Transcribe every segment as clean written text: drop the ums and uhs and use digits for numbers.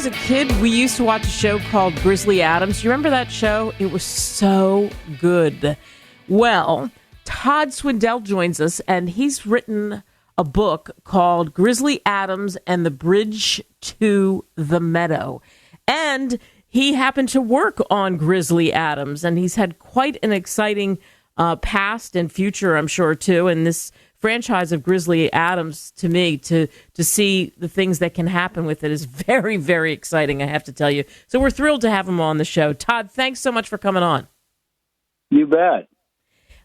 a kid, we used to watch a show called Grizzly Adams. You remember that show? It was so good. Well, Tod Swindell joins us, and he's written a book called Grizzly Adams and the Bridge to the Meadow. And he happened to work on Grizzly Adams, and he's had quite an exciting past and future, I'm sure, too. And this franchise of Grizzly Adams, to me, to see the things that can happen with it is very, very exciting, I have to tell you. So we're thrilled to have him on the show. Tod, thanks so much for coming on. You bet.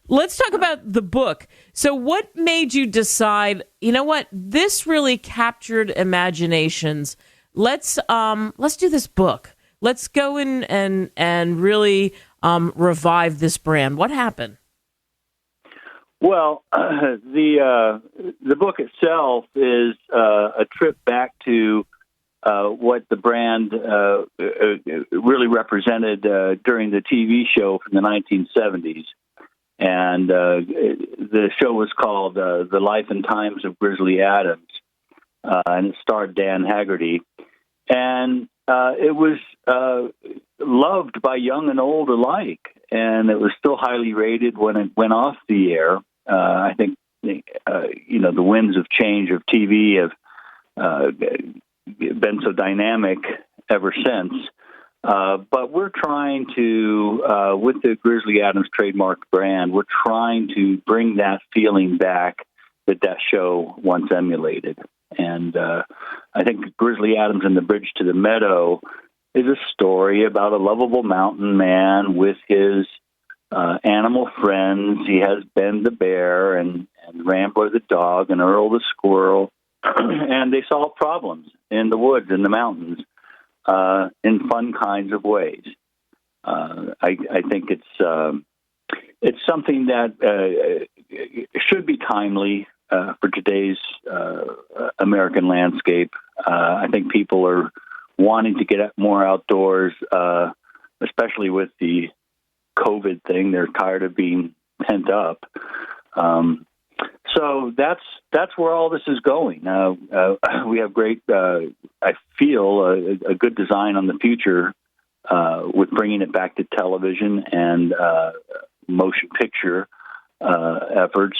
Let's talk about the book. So what made you decide, you know what, this really captured imaginations. Let's do this book. Let's go in and really revive this brand. What happened? Well, the book itself is a trip back to what the brand really represented during the TV show from the 1970s. And the show was called The Life and Times of Grizzly Adams, and it starred Dan Haggerty. And it was loved by young and old alike, and it was still highly rated when it went off the air. I think, the winds of change of TV have been so dynamic ever since. But we're trying to, with the Grizzly Adams trademark brand, we're trying to bring that feeling back that show once emulated. And I think Grizzly Adams and the Bridge to the Meadow is a story about a lovable mountain man with his animal friends. He has Ben the bear and Rambler the dog and Earl the squirrel, and they solve problems in the woods, in the mountains, in fun kinds of ways. I think it's something that should be timely for today's American landscape. I think people are wanting to get more outdoors, especially with the COVID thing. They're tired of being pent up. So that's where all this is going. We have great, I feel, a good design on the future with bringing it back to television and motion picture efforts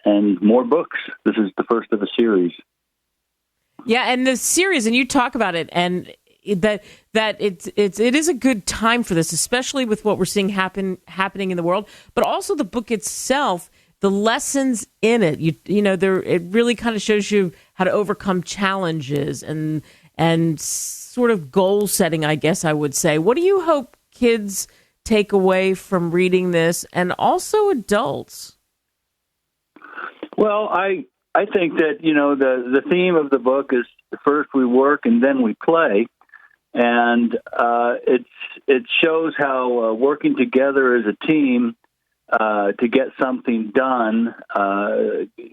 and more books. This is the first of a series. Yeah, and the series, and you talk about it, and that it is a good time for this, especially with what we're seeing happening in the world, but also the book itself. The lessons in it, it really kind of shows you how to overcome challenges and sort of goal setting, I guess I would say. What do you hope kids take away from reading this, and also adults? Well, I think that, the theme of the book is first we work and then we play. And it shows how working together as a team to get something done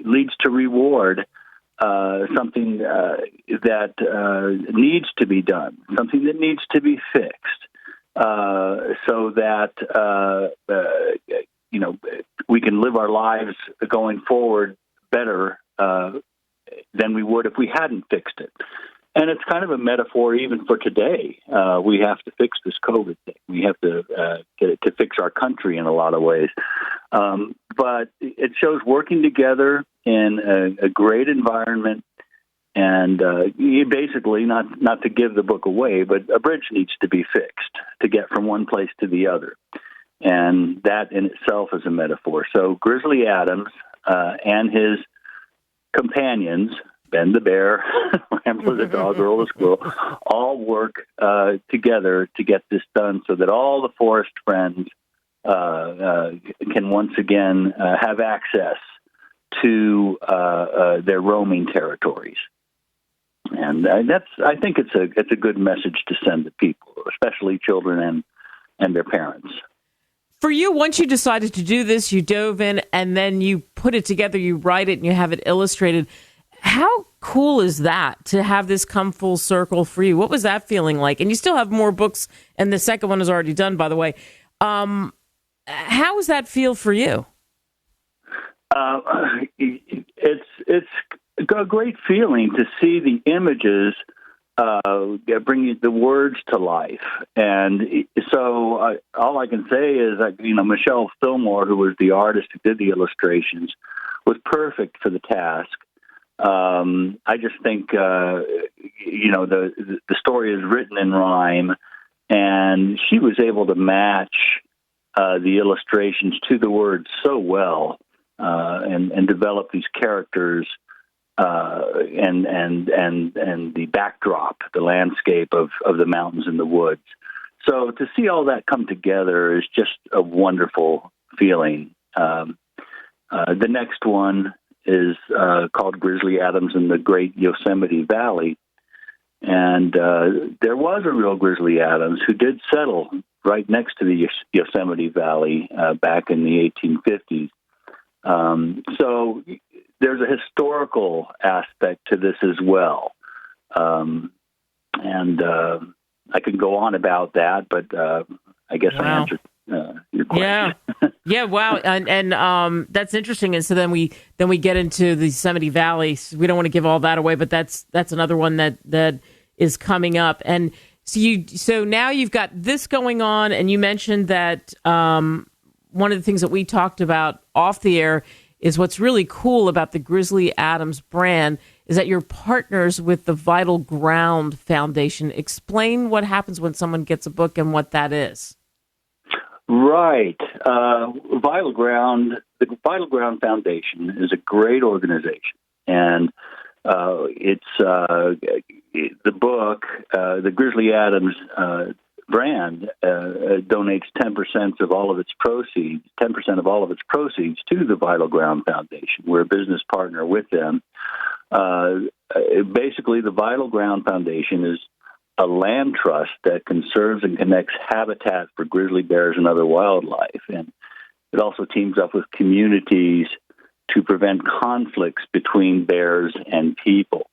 leads to reward, something that needs to be done, something that needs to be fixed, so that we can live our lives going forward better than we would if we hadn't fixed it. And it's kind of a metaphor even for today. We have to fix this COVID thing. We have to get it to fix our country in a lot of ways. But it shows working together in a great environment. And basically, not to give the book away, but a bridge needs to be fixed to get from one place to the other. And that in itself is a metaphor. So Grizzly Adams and his companions, Ben the bear, Rambler the dog, Earl the squirrel, all work together to get this done so that all the forest friends can once again have access to their roaming territories. And I think it's a good message to send to people, especially children and their parents. For you, once you decided to do this, you dove in and then you put it together, you write it and you have it illustrated. How cool is that to have this come full circle for you? What was that feeling like? And you still have more books, and the second one is already done, by the way. How does that feel for you? It's a great feeling to see the images bring the words to life. And so all I can say is that, Michelle Fillmore, who was the artist who did the illustrations, was perfect for the task. I just think, the story is written in rhyme, and she was able to match the illustrations to the words so well, and develop these characters, and the backdrop, the landscape of the mountains and the woods. So to see all that come together is just a wonderful feeling. The next one is called Grizzly Adams in the Great Yosemite Valley. And there was a real Grizzly Adams who did settle right next to the Yosemite Valley back in the 1850s. So there's a historical aspect to this as well. And I could go on about that, but I guess I answered your question. Yeah, wow. And that's interesting. And so then we get into the Yosemite Valley. We don't want to give all that away, but that's another one that is coming up. And so now you've got this going on, and you mentioned that one of the things that we talked about off the air is what's really cool about the Grizzly Adams brand is that you're partners with the Vital Ground Foundation. Explain what happens when someone gets a book and what that is. Right. The Vital Ground Foundation is a great organization, and it's the book, the Grizzly Adams brand donates 10% of all of its proceeds, 10% of all of its proceeds to the Vital Ground Foundation. We're a business partner with them. Basically, the Vital Ground Foundation is a land trust that conserves and connects habitat for grizzly bears and other wildlife. And it also teams up with communities to prevent conflicts between bears and people.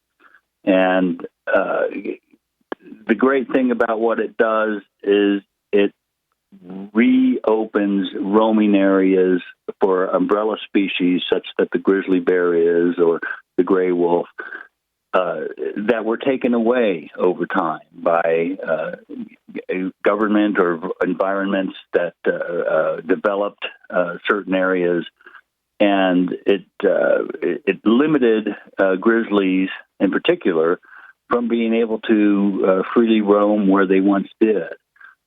And the great thing about what it does is it reopens roaming areas for umbrella species such that the grizzly bear is, or the gray wolf, that were taken away over time by government or environments that developed certain areas, and it limited grizzlies in particular from being able to freely roam where they once did.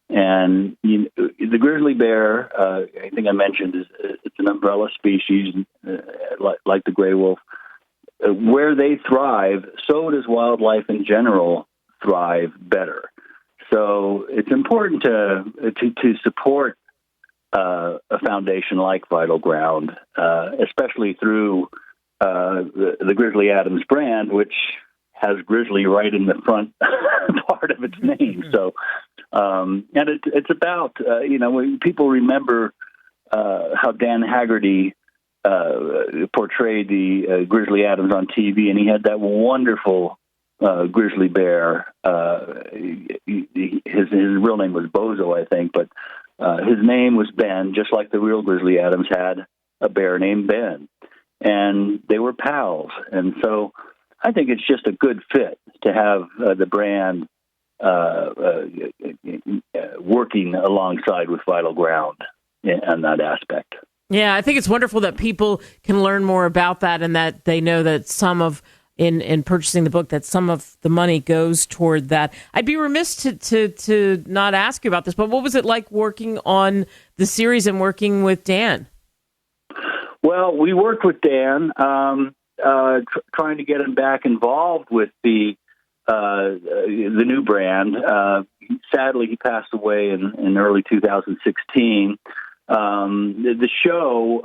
And the grizzly bear, I think I mentioned, it's an umbrella species like the gray wolf. Where they thrive, so does wildlife in general thrive better. So it's important to support a foundation like Vital Ground, especially through the Grizzly Adams brand, which has Grizzly right in the front part of its name. So, and it's about, when people remember how Dan Haggerty portrayed the Grizzly Adams on TV, and he had that wonderful grizzly bear. His real name was Bozo, I think, but his name was Ben, just like the real Grizzly Adams had a bear named Ben. And they were pals. And so I think it's just a good fit to have the brand working alongside with Vital Ground in that aspect. Yeah, I think it's wonderful that people can learn more about that, and that they know that in purchasing the book, that some of the money goes toward that. I'd be remiss to not ask you about this, but what was it like working on the series and working with Dan? Well, we worked with Dan, trying to get him back involved with the new brand. Sadly, he passed away in early 2016. The show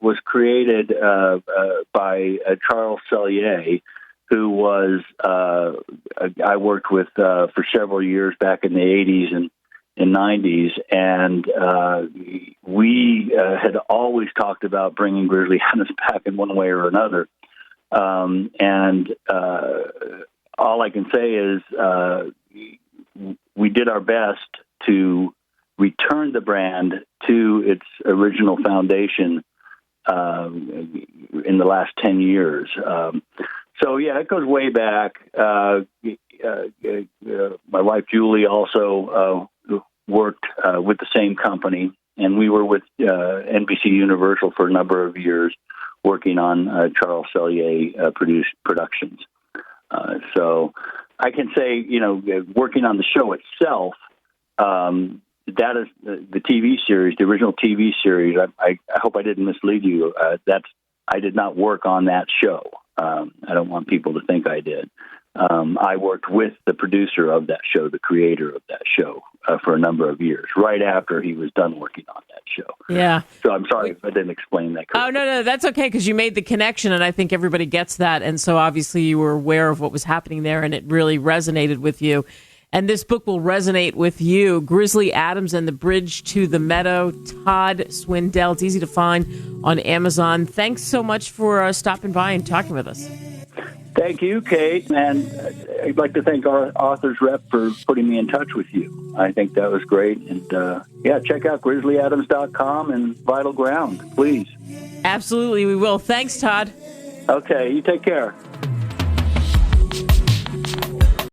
was created by Charles Sellier, who was I worked with for several years back in the 80s and 90s, and we had always talked about bringing Grizzly Adams back in one way or another. And all I can say is we did our best to return the brand to its original foundation in the last 10 years. So, yeah, it goes way back. my wife Julie also worked with the same company, and we were with NBC Universal for a number of years, working on Charles Sellier produced productions. So I can say, working on the show itself, that is the TV series, the original TV series. I hope I didn't mislead you. I did not work on that show. I don't want people to think I did. I worked with the producer of that show, the creator of that show, for a number of years, right after he was done working on that show. Yeah. So I'm sorry if I didn't explain that correctly. Oh, no, that's okay, because you made the connection, and I think everybody gets that. And so obviously you were aware of what was happening there, and it really resonated with you. And this book will resonate with you. Grizzly Adams and the Bridge to the Meadow, Tod Swindell. It's easy to find on Amazon. Thanks so much for stopping by and talking with us. Thank you, Kate. And I'd like to thank our Authors Rep for putting me in touch with you. I think that was great. And check out grizzlyadams.com and Vital Ground, please. Absolutely, we will. Thanks, Todd. Okay, you take care.